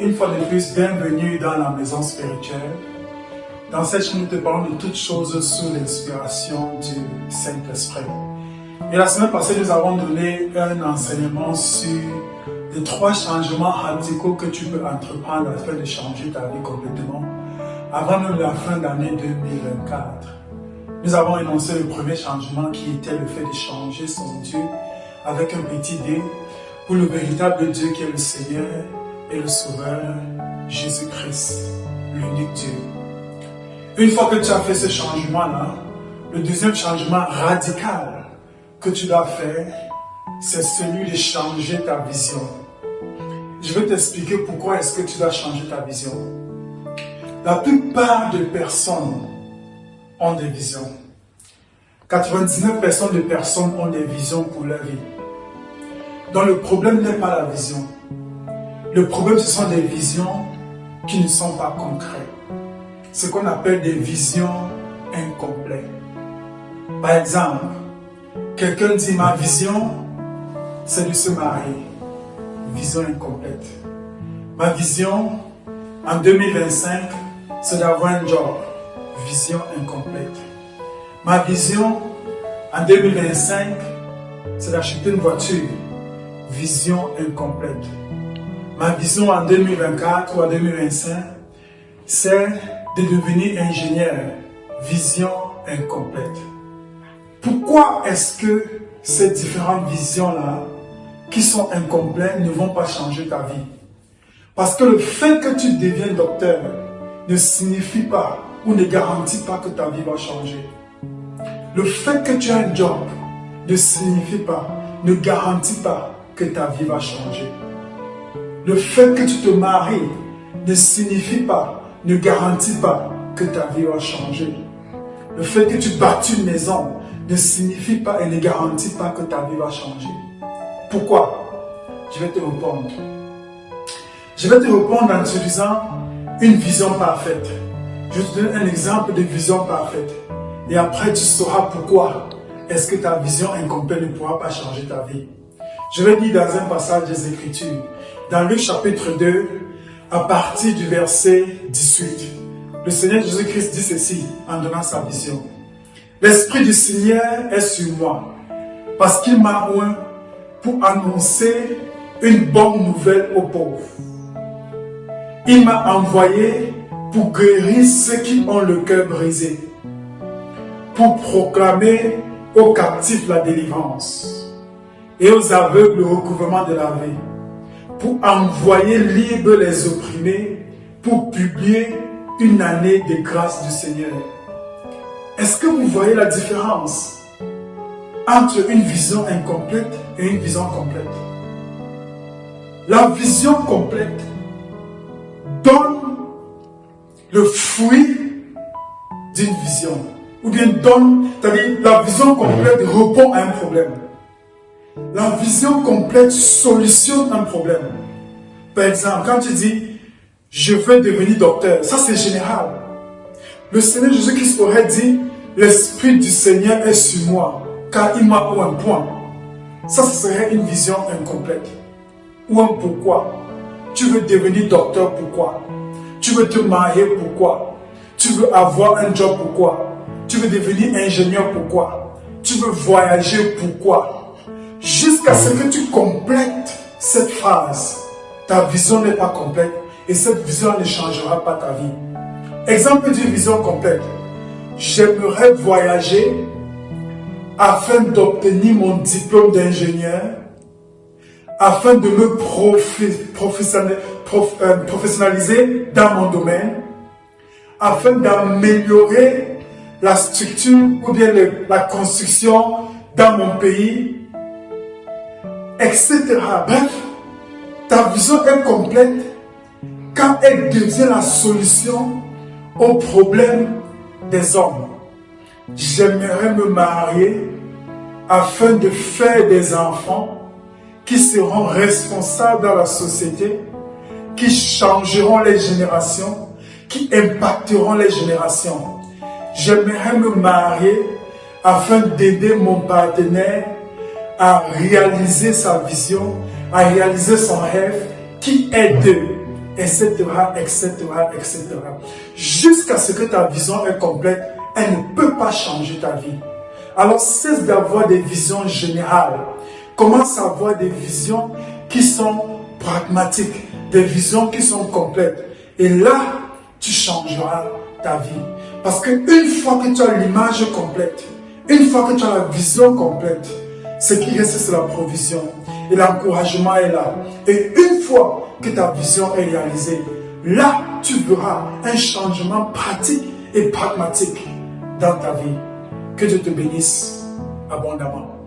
une fois de plus, bienvenue dans la maison spirituelle. Dans cette chaîne, nous te parlons de toutes choses sous l'inspiration du Saint-Esprit. Et la semaine passée, nous avons donné un enseignement sur les 3 changements radicaux que tu peux entreprendre afin de changer ta vie complètement avant même la fin d'année 2024. Nous avons énoncé le premier changement qui était le fait de changer son Dieu avec un petit D pour le véritable Dieu qui est le Seigneur et le Sauveur Jésus-Christ, l'unique Dieu. Une fois que tu as fait ce changement-là, le deuxième changement radical que tu dois faire, c'est celui de changer ta vision. Je vais t'expliquer pourquoi est-ce que tu dois changer ta vision. La plupart des personnes ont des visions. 99% de personnes ont des visions pour leur vie. Donc le problème n'est pas la vision. Le problème, ce sont des visions qui ne sont pas concrètes. Ce qu'on appelle des visions incomplètes. Par exemple, quelqu'un dit ma vision, c'est de se marier. Vision incomplète. Ma vision, en 2025, c'est d'avoir un job. Vision incomplète. Ma vision, en 2025, c'est d'acheter une voiture. Vision incomplète. Ma vision en 2024 ou en 2025, c'est de devenir ingénieur. Vision incomplète. Pourquoi est-ce que ces différentes visions-là, qui sont incomplètes, ne vont pas changer ta vie? Parce que le fait que tu deviennes docteur ne signifie pas ou ne garantit pas que ta vie va changer. Le fait que tu aies un job ne signifie pas, ne garantit pas que ta vie va changer. Le fait que tu te maries ne signifie pas, ne garantit pas que ta vie va changer. Le fait que tu bâtis une maison ne signifie pas et ne garantit pas que ta vie va changer. Pourquoi? Je vais te répondre. Je vais te répondre en utilisant une vision parfaite. Je te donne un exemple de vision parfaite. Et après, tu sauras pourquoi est-ce que ta vision incomplète ne pourra pas changer ta vie. Je vais lire dans un passage des Écritures, dans Luc chapitre 2, à partir du verset 18. Le Seigneur Jésus-Christ dit ceci en donnant sa vision. L'Esprit du Seigneur est sur moi, parce qu'il m'a oint pour annoncer une bonne nouvelle aux pauvres. Il m'a envoyé pour guérir ceux qui ont le cœur brisé, pour proclamer aux captifs la délivrance et aux aveugles le recouvrement de la vie, pour envoyer libres les opprimés, pour publier une année de grâce du Seigneur. Est-ce que vous voyez la différence entre une vision incomplète et une vision complète? La vision complète donne le fruit d'une vision. Ou bien c'est-à-dire la vision complète répond à un problème. La vision complète solutionne un problème. Par exemple, quand tu dis « je veux devenir docteur », ça c'est général. Le Seigneur Jésus-Christ aurait dit « l'Esprit du Seigneur est sur moi, car il m'a oint un point ». Ça, ce serait une vision incomplète. Ou un pourquoi. Tu veux devenir docteur, pourquoi? Tu veux te marier, pourquoi? Tu veux avoir un job, pourquoi? Tu veux devenir ingénieur, pourquoi? Tu veux voyager, pourquoi? Jusqu'à ce que tu complètes cette phrase, ta vision n'est pas complète et cette vision ne changera pas ta vie. Exemple d'une vision complète. J'aimerais voyager afin d'obtenir mon diplôme d'ingénieur, afin de me professionnaliser dans mon domaine, afin d'améliorer la structure ou bien la construction dans mon pays, etc. Bref, ta vision est complète quand elle devient la solution aux problèmes des hommes. J'aimerais me marier afin de faire des enfants qui seront responsables dans la société, qui changeront les générations, qui impacteront les générations. J'aimerais me marier afin d'aider mon partenaire à réaliser sa vision, à réaliser son rêve, qui est de etc., etc., etc. Jusqu'à ce que ta vision est complète, elle ne peut pas changer ta vie. Alors cesse d'avoir des visions générales. Commence à avoir des visions qui sont pragmatiques, des visions qui sont complètes. Et là, tu changeras ta vie. Parce qu'une fois que tu as l'image complète, une fois que tu as la vision complète, ce qui reste, c'est la provision. Et l'encouragement est là. Et une fois que ta vision est réalisée, là, tu verras un changement pratique et pragmatique dans ta vie. Que Dieu te bénisse abondamment.